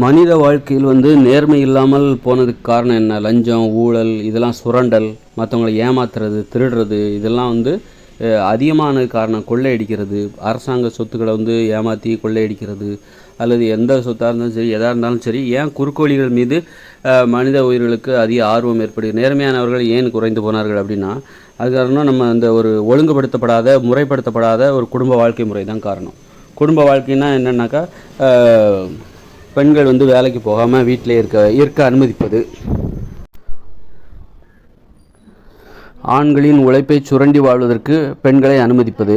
மனித வாழ்க்கையில் நேர்மை இல்லாமல் போனதுக்கு காரணம் என்ன? லஞ்சம், ஊழல், இதெல்லாம் சுரண்டல், மற்றவங்களை ஏமாத்துறது, திருடுறது, இதெல்லாம் அதிகமான காரணம். கொள்ளையடிக்கிறது, அரசாங்க சொத்துக்களை ஏமாற்றி கொள்ளையடிக்கிறது, அல்லது எந்த சொத்தாக இருந்தாலும் சரி, எதாக இருந்தாலும் சரி. ஏன் குறுக்கோழிகள் மீது மனித உயிர்களுக்கு அதிக ஆர்வம் ஏற்படுது? நேர்மையானவர்கள் ஏன் குறைந்து போனார்கள் அப்படின்னா, அது காரணம் நம்ம அந்த ஒரு ஒழுங்குபடுத்தப்படாத, முறைப்படுத்தப்படாத ஒரு குடும்ப வாழ்க்கை முறை தான் காரணம். குடும்ப வாழ்க்கைன்னா என்னென்னாக்கா, பெண்கள் வேலைக்கு போகாமல் வீட்டிலே இருக்க அனுமதிப்பது, ஆண்களின் உழைப்பை சுரண்டி வாழ்வதற்கு பெண்களை அனுமதிப்பது.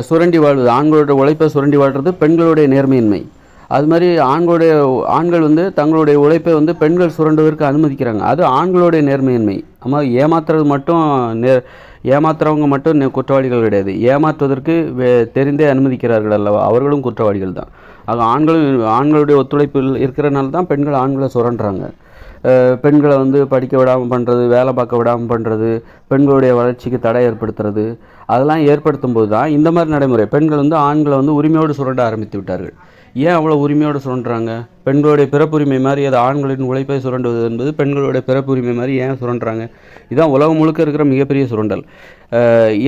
சுரண்டி வாழ்வது, ஆண்களோட உழைப்பை சுரண்டி வாழ்கிறது பெண்களுடைய நேர்மையின்மை. அது மாதிரி ஆண்கள் தங்களுடைய உழைப்பை பெண்கள் சுரண்டுவதற்கு அனுமதிக்கிறாங்க. அது ஆண்களுடைய நேர்மையின்மை. ஆமாம், ஏமாத்துறது மட்டும் ஏமாத்துறவங்க மட்டும் குற்றவாளிகள் கிடையாது. ஏமாற்றுவதற்கு தெரிந்தே அனுமதிக்கிறார்கள் அல்லவா, அவர்களும் குற்றவாளிகள் தான். ஆக ஆண்களுடைய ஒத்துழைப்பு இருக்கிறனால தான் பெண்கள் ஆண்களை சுரண்டுறாங்க. பெண்களை படிக்க விடாமல் பண்ணுறது, வேலை பார்க்க விடாமல் பண்ணுறது, பெண்களுடைய வளர்ச்சிக்கு தடை ஏற்படுத்துறது, அதெல்லாம் ஏற்படுத்தும் போது தான் இந்த மாதிரி நடைமுறை. பெண்கள் ஆண்களை உரிமையோடு சுரண்ட ஆரம்பித்து விட்டார்கள். ஏன் அவ்வளோ உரிமையோடு சுரண்டுறாங்க? பெண்களுடைய பிறப்புரிமை மாதிரி அது ஆண்களின் உழைப்பை சுரண்டுவது என்பது பெண்களுடைய பிறப்புரிமை மாதிரி ஏன் சுரண்டுறாங்க? இதுதான் உலகம் முழுக்க இருக்கிற மிகப்பெரிய சுரண்டல்.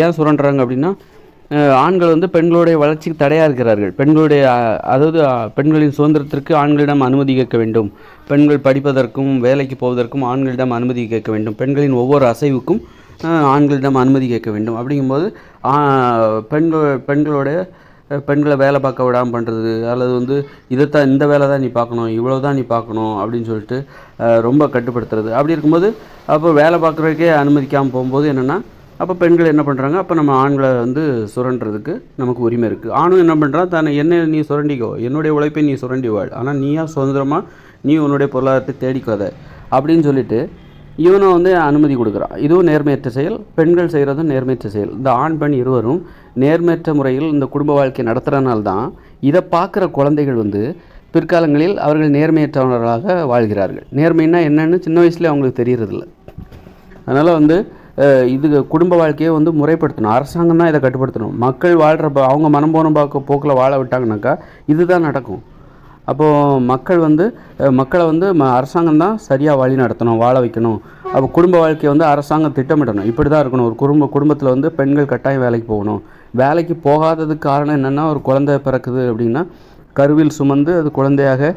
ஏன் சுரண்டுறாங்க அப்படின்னா, ஆண்கள் பெண்களுடைய வளர்ச்சிக்கு தடையாக இருக்கிறார்கள். பெண்களின் சுதந்திரத்திற்கு ஆண்களிடம் அனுமதி கேட்க வேண்டும். பெண்கள் படிப்பதற்கும் வேலைக்கு போவதற்கும் ஆண்களிடம் அனுமதி கேட்க வேண்டும். பெண்களின் ஒவ்வொரு அசைவுக்கும் ஆண்களிடம் அனுமதி கேட்க வேண்டும். அப்படிங்கும்போது பெண்களை வேலை பார்க்க விடாமல் பண்ணுறது, அல்லது இதைத்தான், இந்த வேலை தான் நீ பார்க்கணும், இவ்வளோ தான் நீ பார்க்கணும் அப்படின்னு சொல்லிட்டு ரொம்ப கட்டுப்படுத்துறது. அப்படி இருக்கும்போது அப்போ வேலை பார்க்குறதுக்கே அனுமதிக்காமல் போகும்போது என்னென்னா, அப்போ பெண்கள் என்ன பண்ணுறாங்க? அப்போ நம்ம ஆண்களை சுரண்டுறதுக்கு நமக்கு உரிமை இருக்குது. ஆணும் என்ன பண்ணுறான்? என்ன நீ சுரண்டிக்கோ, என்னுடைய உழைப்பை நீ சுரண்டி வாழ், ஆனால் நீயா சுதந்திரமாக நீ உன்னுடைய பொருளாதாரத்தை தேடிக்காத அப்படின்னு சொல்லிட்டு இவனும் அனுமதி கொடுக்குறான். இதுவும் நேர்மையற்ற செயல். பெண்கள் செய்கிறதும் நேர்மையற்ற செயல். இந்த ஆண் பெண் இருவரும் நேர்மையற்ற முறையில் இந்த குடும்ப வாழ்க்கை நடத்துகிறனால்தான் இதை பார்க்குற குழந்தைகள் பிற்காலங்களில் அவர்கள் நேர்மையற்றவர்களாக வாழ்கிறார்கள். நேர்மைன்னா என்னன்னு சின்ன வயசுலேயே அவங்களுக்கு தெரியறதில்ல. அதனால் இது குடும்ப வாழ்க்கையை முறைப்படுத்தணும். அரசாங்கம் தான் இதை கட்டுப்படுத்தணும். மக்கள் வாழ்கிற அவங்க மனம் போன போக்கில் வாழ விட்டாங்கனாக்கா இதுதான் நடக்கும். அப்போது மக்களை அரசாங்கம் தான் சரியாக வழி நடத்தணும், வாழ வைக்கணும். அப்போ குடும்ப வாழ்க்கையை அரசாங்கம் திட்டமிடணும். இப்படி தான் இருக்கணும். ஒரு குடும்பத்தில் பெண்கள் கட்டாயம் வேலைக்கு போகணும். வேலைக்கு போகாததுக்கு காரணம் என்னென்னா, ஒரு குழந்தை பிறக்குது அப்படின்னா கருவில் சுமந்து அது குழந்தையாக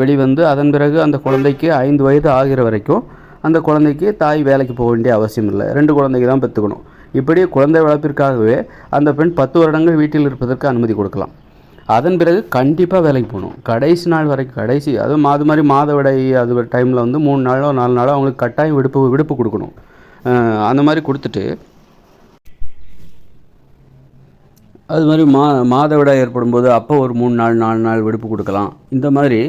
வெளிவந்து அதன் பிறகு அந்த குழந்தைக்கு 5 வயது ஆகிற வரைக்கும் அந்த குழந்தைக்கு தாய் வேலைக்கு போக வேண்டிய அவசியம் இல்லை. 2 குழந்தைக்கு தான் பெற்றுக்கணும். இப்படி குழந்தை வளர்ப்பிற்காகவே அந்த பெண் 10 வருடங்கள் வீட்டில் இருப்பதற்கு அனுமதி கொடுக்கலாம். அதன் பிறகு கண்டிப்பாக வேலைக்கு போகணும். கடைசி நாள் வரைக்கும், அதுவும் அது மாதிரி மாதவிடை அது டைமில் 3 நாளோ 4 நாளோ அவங்களுக்கு கட்டாயம் விடுப்பு கொடுக்கணும். அந்த மாதிரி கொடுத்துட்டு அது மாதிரி மாதவிடாய் ஏற்படும் போது அப்போ ஒரு 3 நாள் 4 நாள் விடுப்பு கொடுக்கலாம். இந்த மாதிரி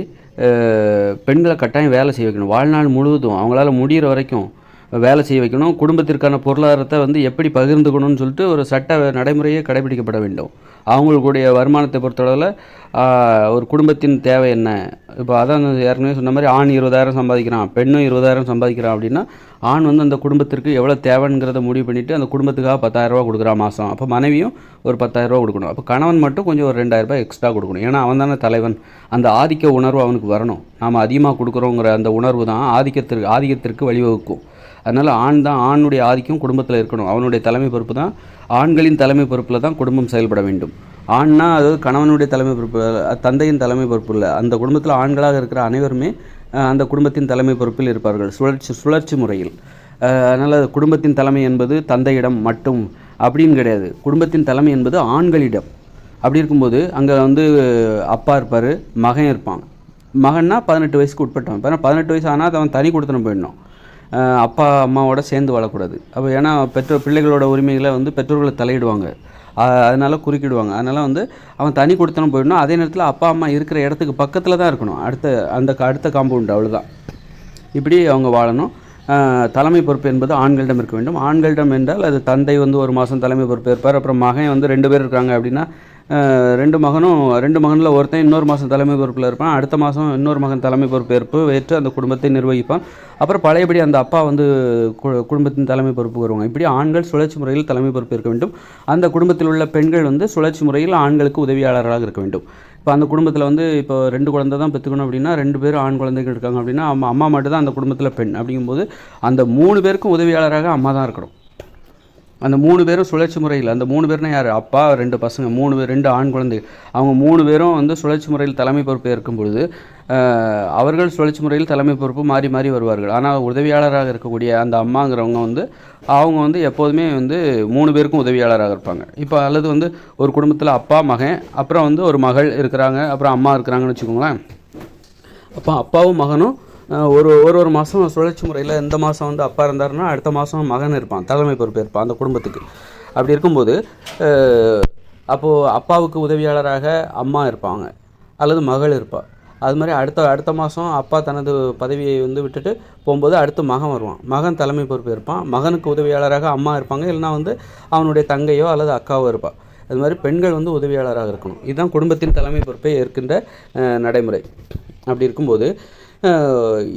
பெண்களை கட்டாயம் வேலை செய்ய வைக்கணும். வாழ்நாள் முழுவதும் அவங்களால முடிகிற வரைக்கும் வேலை செய்ய வைக்கணும். குடும்பத்திற்கான பொருளாதாரத்தை எப்படி பகிர்ந்துக்கணும்னு சொல்லிட்டு ஒரு சட்ட நடைமுறையே கடைபிடிக்கப்பட வேண்டும். அவங்களுடைய வருமானத்தை பொறுத்தளவில் ஒரு குடும்பத்தின் தேவை என்ன? இப்போ அதான் ஏற்கனவே சொன்ன மாதிரி ஆண் 20,000 சம்பாதிக்கிறான், பெண்ணும் 20,000 சம்பாதிக்கிறான் அப்படின்னா ஆண் அந்த குடும்பத்திற்கு எவ்வளோ தேவைங்கிறத முடிவு பண்ணிவிட்டு அந்த குடும்பத்துக்காக 10,000 ரூபா கொடுக்குறான் மாதம். அப்போ மனைவியும் ஒரு 10,000 ரூபா கொடுக்கணும். அப்போ கணவன் மட்டும் கொஞ்சம் ஒரு 2,000 ரூபாய் எக்ஸ்ட்ரா கொடுக்கணும். ஏன்னா அவன் தானே தலைவன். அந்த ஆதிக்க உணர்வு அவனுக்கு வரணும். நாம் அதிகமாக கொடுக்குறோங்கிற அந்த உணர்வு தான் ஆதிக்கத்திற்கு வழிவகுக்கும். அதனால் ஆணுடைய ஆதிக்கம் குடும்பத்தில் இருக்கணும். அவனுடைய தலைமை பொறுப்பு தான், ஆண்களின் தலைமை பொறுப்பில் தான் குடும்பம் செயல்பட வேண்டும். ஆண்னா அதாவது கணவனுடைய தலைமை பொறுப்பு, தந்தையின் தலைமை பொறுப்பு இல்லை. அந்த குடும்பத்தில் ஆண்களாக இருக்கிற அனைவருமே அந்த குடும்பத்தின் தலைமை பொறுப்பில் இருப்பார்கள், சுழற்சி முறையில். அதனால் குடும்பத்தின் தலைமை என்பது தந்தையிடம் மட்டும் அப்படின்னு கிடையாது. குடும்பத்தின் தலைமை என்பது ஆண்களிடம். அப்படி இருக்கும்போது அங்கே அப்பா இருப்பார், மகன் இருப்பான். மகன்னா 18 வயசுக்கு உட்பட்டவன். 18 வயசு ஆனால் அவன் தனி கொடுத்தனம் போயிடணும். அப்பா அம்மாவோட சேர்ந்து வாழக்கூடாது. அப்போ ஏன்னா பிள்ளைகளோட உரிமைகளை பெற்றோர்களை தலையிடுவாங்க, அதனால் குறுக்கிடுவாங்க. அதனால் அவன் தனி கொடுத்தனும் போயிடணும். அதே நேரத்தில் அப்பா அம்மா இருக்கிற இடத்துக்கு பக்கத்தில் தான் இருக்கணும், அடுத்த காம்பவுண்டு. அவ்வளோதான். இப்படி அவங்க வாழணும். தலைமை பொறுப்பு என்பது ஆண்களிடம் இருக்க வேண்டும். ஆண்களிடம் என்றால் அது தந்தை 1 மாதம் தலைமை பொறுப்பு இருப்பார். அப்புறம் மகன் 2 பேர் இருக்காங்க அப்படின்னா 2 மகனில் ஒருத்தன் இன்னொரு மாதம் தலைமை பொறுப்பில் இருப்பான். அடுத்த மாதம் இன்னொரு மகன் தலைமை பொறுப்பேற்பு ஏற்று அந்த குடும்பத்தை நிர்வகிப்பான். அப்புறம் பழையபடி அந்த அப்பா குடும்பத்தின் தலைமை பொறுப்பு வருவாங்க. இப்படி ஆண்கள் சுழற்சி முறையில் தலைமை பொறுப்பு இருக்க வேண்டும். அந்த குடும்பத்தில் உள்ள பெண்கள் சுழற்சி முறையில் ஆண்களுக்கு உதவியாளர்களாக இருக்க வேண்டும். இப்போ அந்த குடும்பத்தில் வந்து இப்போ 2 குழந்தை தான் பெற்றுக்கணும் அப்படின்னா 2 பேரும் ஆண் குழந்தைகள் இருக்காங்க அப்படின்னா அம்மா மட்டும் தான் அந்த குடும்பத்தில் பெண். அப்படிங்கும்போது அந்த 3 பேருக்கும் உதவியாளராக அம்மா தான் இருக்கணும். அந்த 3 பேரும் சுழற்சி முறையில், அந்த 3 பேர்னா யார்? அப்பா, 2 பசங்க, 2 ஆண் குழந்தைகள். அவங்க 3 பேரும் வந்து சுழற்சி முறையில் தலைமை பொறுப்பு ஏற்கும் பொழுது அவர்கள் சுழற்சி முறையில் தலைமை பொறுப்பு மாறி மாறி வருவார்கள். ஆனால் உதவியாளராக இருக்கக்கூடிய அந்த அம்மாங்கிறவங்க வந்து அவங்க வந்து எப்போதுமே வந்து 3 பேருக்கும் உதவியாளராக இருப்பாங்க. இப்போ அல்லது வந்து ஒரு குடும்பத்தில் அப்பா, மகன், அப்புறம் வந்து ஒரு மகள் இருக்கிறாங்க, அப்புறம் அம்மா இருக்கிறாங்கன்னு வச்சுக்கோங்களேன். அப்போ அப்பாவும் மகனும் ஒரு மாதம் சுழற்சி முறையில் இந்த மாதம் வந்து அப்பா இருந்தாருன்னா அடுத்த மாதம் மகன் இருப்பான், தலைமை பொறுப்பு இருப்பான் அந்த குடும்பத்துக்கு. அப்படி இருக்கும்போது அப்போது அப்பாவுக்கு உதவியாளராக அம்மா இருப்பாங்க அல்லது மகள் இருப்பாள். அது மாதிரி அடுத்த மாதம் அப்பா தனது பதவியை வந்து விட்டுட்டு போகும்போது அடுத்து மகன் வருவான், மகன் தலைமை பொறுப்பு இருப்பான். மகனுக்கு உதவியாளராக அம்மா இருப்பாங்க, இல்லைனா வந்து அவனுடைய தங்கையோ அல்லது அக்காவோ இருப்பாள். அது மாதிரி பெண்கள் வந்து உதவியாளராக இருக்கணும். இதுதான் குடும்பத்தின் தலைமை பொறுப்பை ஏற்கின்ற நடைமுறை. அப்படி இருக்கும்போது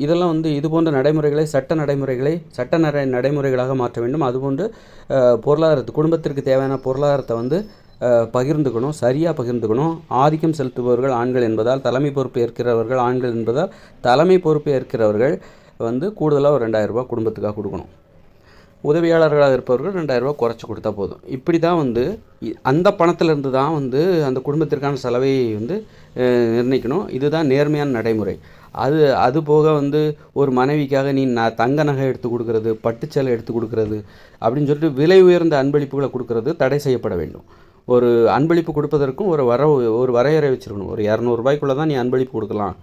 இதெல்லாம் வந்து இது போன்ற நடைமுறைகளை சட்ட நடைமுறைகளாக மாற்ற வேண்டும். அதுபோன்று குடும்பத்திற்கு தேவையான பொருளாதாரத்தை வந்து பகிர்ந்துக்கணும், சரியாக பகிர்ந்துக்கணும். ஆதிக்கம் செலுத்துபவர்கள் ஆண்கள் என்பதால் தலைமை பொறுப்பு ஏற்கிறவர்கள் ஆண்கள் என்பதால் தலைமை பொறுப்பு ஏற்கிறவர்கள் வந்து கூடுதலாக ஒரு 2000 ரூபா குடும்பத்துக்காக கொடுக்கணும். உதவியாளர்களாக இருப்பவர்கள் 2000 ரூபா குறைச்சி கொடுத்தா போதும். இப்படி தான் வந்து அந்த பணத்திலேருந்து தான் வந்து அந்த குடும்பத்திற்கான செலவை வந்து நிர்ணயிக்கணும். இதுதான் நேர்மையான நடைமுறை. அது போக வந்து ஒரு மனைவிக்காக நீ தங்க நகை எடுத்து கொடுக்கறது, பட்டுச்சேலை எடுத்து கொடுக்கறது அப்படின்னு சொல்லிட்டு விலை உயர்ந்த அன்பளிப்புகளை கொடுக்கறது தடை செய்யப்பட வேண்டும். ஒரு அன்பளிப்பு கொடுப்பதற்கும் ஒரு வரையறை வச்சுருக்கணும். ஒரு 200 ரூபாய்க்குள்ளே தான் நீ அன்பளிப்பு கொடுக்கலாம்,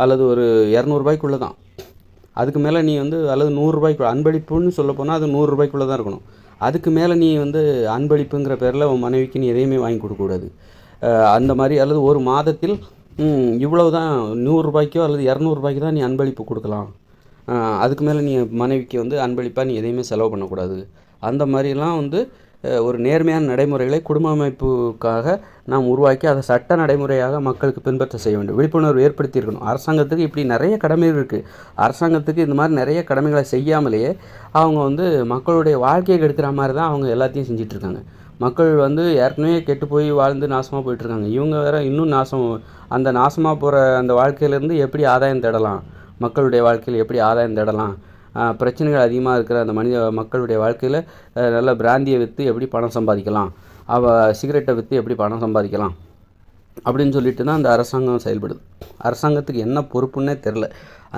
அல்லது ஒரு 200 ரூபாய்க்குள்ளே தான். அதுக்கு மேலே நீ வந்து அல்லது 100 ரூபாய்க்கு அன்பளிப்புன்னு சொல்ல போனால் அது 100 ரூபாய்க்குள்ளே தான் இருக்கணும். அதுக்கு மேலே நீ வந்து அன்பளிப்புங்கிற பேரில் உன் மனைவிக்கு நீ எதையுமே வாங்கி கொடுக்கக்கூடாது. அந்த மாதிரி அல்லது ஒரு மாதத்தில் இவ்வளவு தான் 100 ரூபாய்க்கோ அல்லது 200 ரூபாய்க்கு தான் நீ அன்பளிப்பு கொடுக்கலாம். அதுக்கு மேலே நீ மனைவிக்கு வந்து அன்பளிப்பாக நீ எதையுமே செலவு பண்ணக்கூடாது. அந்த மாதிரிலாம் வந்து ஒரு நேர்மையான நடைமுறைகளை குடும்ப அமைப்புக்காக நாம் உருவாக்கி அதை சட்ட நடைமுறையாக மக்களுக்கு பின்பற்ற செய்ய வேண்டும். விழிப்புணர்வு ஏற்படுத்தியிருக்கணும். அரசாங்கத்துக்கு இப்படி நிறைய கடமைகள் இருக்குது. அரசாங்கத்துக்கு இந்த மாதிரி நிறைய கடமைகளை செய்யாமலேயே அவங்க வந்து மக்களுடைய வாழ்க்கையை கெடுக்கிற மாதிரி தான் அவங்க எல்லாத்தையும் செஞ்சிட்ருக்காங்க. மக்கள் வந்து ஏற்கனவே கெட்டு போய் வாழ்ந்து நாசமாக போயிட்டுருக்காங்க. இவங்க வேறு இன்னும் அந்த நாசமாக போகிற அந்த வாழ்க்கையிலேருந்து எப்படி ஆதாயம் தேடலாம், மக்களுடைய வாழ்க்கையில் எப்படி ஆதாயம் தேடலாம், பிரச்சனைகள் அதிகமாக இருக்கிற அந்த மக்களுடைய வாழ்க்கையில் நல்ல பிராந்தியை விற்று எப்படி பணம் சம்பாதிக்கலாம், சிகரெட்டை விற்று எப்படி பணம் சம்பாதிக்கலாம் அப்படின்னு சொல்லிட்டு தான் அந்த அரசாங்கம் செயல்படுது. அரசாங்கத்துக்கு என்ன பொறுப்புன்னே தெரில.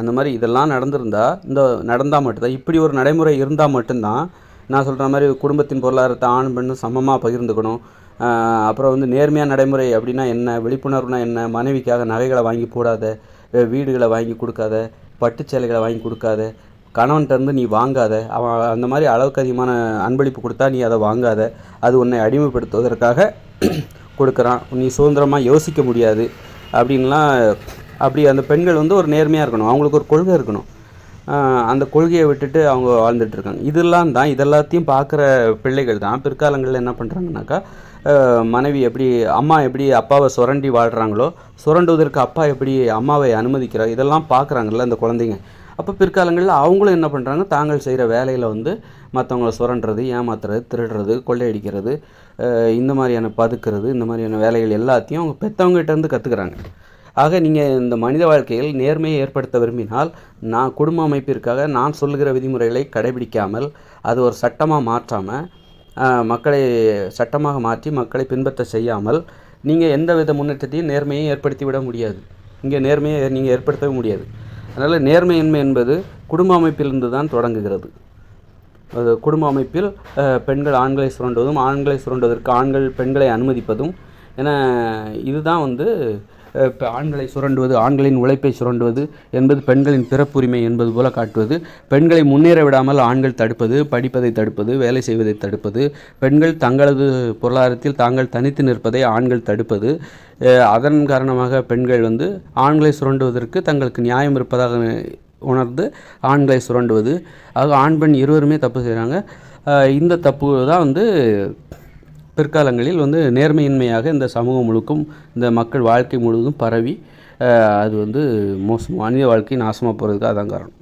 அந்த மாதிரி இதெல்லாம் நடந்தால் மட்டும்தான், இப்படி ஒரு நடைமுறை இருந்தால் மட்டும்தான் நான் சொல்கிற மாதிரி குடும்பத்தின் பொருளாதாரத்தை ஆண் பெண்ணும் சமமாக பகிர்ந்துக்கணும். அப்புறம் வந்து நேர்மையான நடைமுறை அப்படின்னா என்ன, விழிப்புணர்வுனா என்ன, மனைவிக்காக நகைகளை வாங்கி போடாத, வீடுகளை வாங்கி கொடுக்காத, பட்டுச்சேலைகளை வாங்கி கொடுக்காத, கணவன்கிட்டருந்து நீ வாங்காத, அவன் அந்த மாதிரி அளவுக்கு அதிகமான அன்பளிப்பு கொடுத்தா நீ அதை வாங்காத, அது உன்னை அடிமைப்படுத்துவதற்காக கொடுக்குறான், நீ சுதந்திரமாக யோசிக்க முடியாது அப்படின்லாம். அப்படி அந்த பெண்கள் வந்து ஒரு நேர்மையாக இருக்கணும், அவங்களுக்கு ஒரு கொள்கை இருக்கணும். அந்த கொள்கையை விட்டுட்டு அவங்க வாழ்ந்துட்டுருக்காங்க. இதெல்லாத்தையும் பார்க்குற பிள்ளைகள் தான் பிற்காலங்களில் என்ன பண்ணுறாங்கனாக்கா, அம்மா எப்படி அப்பாவை சுரண்டி வாழ்கிறாங்களோ, சுரண்டுவதற்கு அப்பா எப்படி அம்மாவை அனுமதிக்கிறார், இதெல்லாம் பார்க்குறாங்கல்ல இந்த குழந்தைங்க. அப்போ பிற்காலங்களில் அவங்களும் என்ன பண்ணுறாங்க, தாங்கள் செய்கிற வேலையில் வந்து மற்றவங்கள சுரண்டுறது, ஏமாத்துறது, திருடுறது, கொள்ளையடிக்கிறது, இந்த மாதிரியான பதுக்கிறது, இந்த மாதிரியான வேலைகள் எல்லாத்தையும் அவங்க பெற்றவங்ககிட்டேருந்து கற்றுக்குறாங்க. ஆக நீங்கள் இந்த மனித வாழ்க்கையில் நேர்மையை ஏற்படுத்த விரும்பினால், குடும்ப அமைப்பிற்காக நான் சொல்லுகிற விதிமுறைகளை கடைபிடிக்காமல் அது ஒரு சட்டமாக மாற்றாமல் சட்டமாக மாற்றி மக்களை பின்பற்ற செய்யாமல் நீங்கள் எந்த வித முன்னேற்றத்தையும் நேர்மையை ஏற்படுத்தி விட முடியாது. இங்கே நேர்மையை நீங்கள் ஏற்படுத்தவே முடியாது. அதனால் நேர்மையின்மை என்பது குடும்ப அமைப்பிலிருந்து தான் தொடங்குகிறது. அது குடும்ப அமைப்பில் பெண்கள் ஆண்களை சுரண்டுவதும், ஆண்களை சுரண்டுவதற்கு ஆண்கள் பெண்களை அனுமதிப்பதும், ஏன்னா இதுதான் வந்து ஆண்களை சுரண்டுவது, ஆண்களின் உழைப்பை சுரண்டுவது என்பது பெண்களின் பிறப்புரிமை என்பது போல காட்டுவது, பெண்களை முன்னேற விடாமல் ஆண்கள் தடுப்பது, படிப்பதை தடுப்பது, வேலை செய்வதை தடுப்பது, பெண்கள் தங்களது பொருளாதாரத்தில் தாங்கள் தனித்து நிற்பதை ஆண்கள் தடுப்பது, அதன் காரணமாக பெண்கள் வந்து ஆண்களை சுரண்டுவதற்கு தங்களுக்கு நியாயம் இருப்பதாக உணர்ந்து ஆண்களை சுரண்டுவது. ஆக ஆண் பெண் இருவருமே தப்பு செய்கிறாங்க. இந்த தப்பு தான் வந்து பிற்காலங்களில் வந்து நேர்மையின்மையாக இந்த சமூகம் முழுக்கும், இந்த மக்கள் வாழ்க்கை முழுவதும் பரவி அது வந்து மனித வாழ்க்கை நாசமாக போகிறதுக்கு அதான் காரணம்.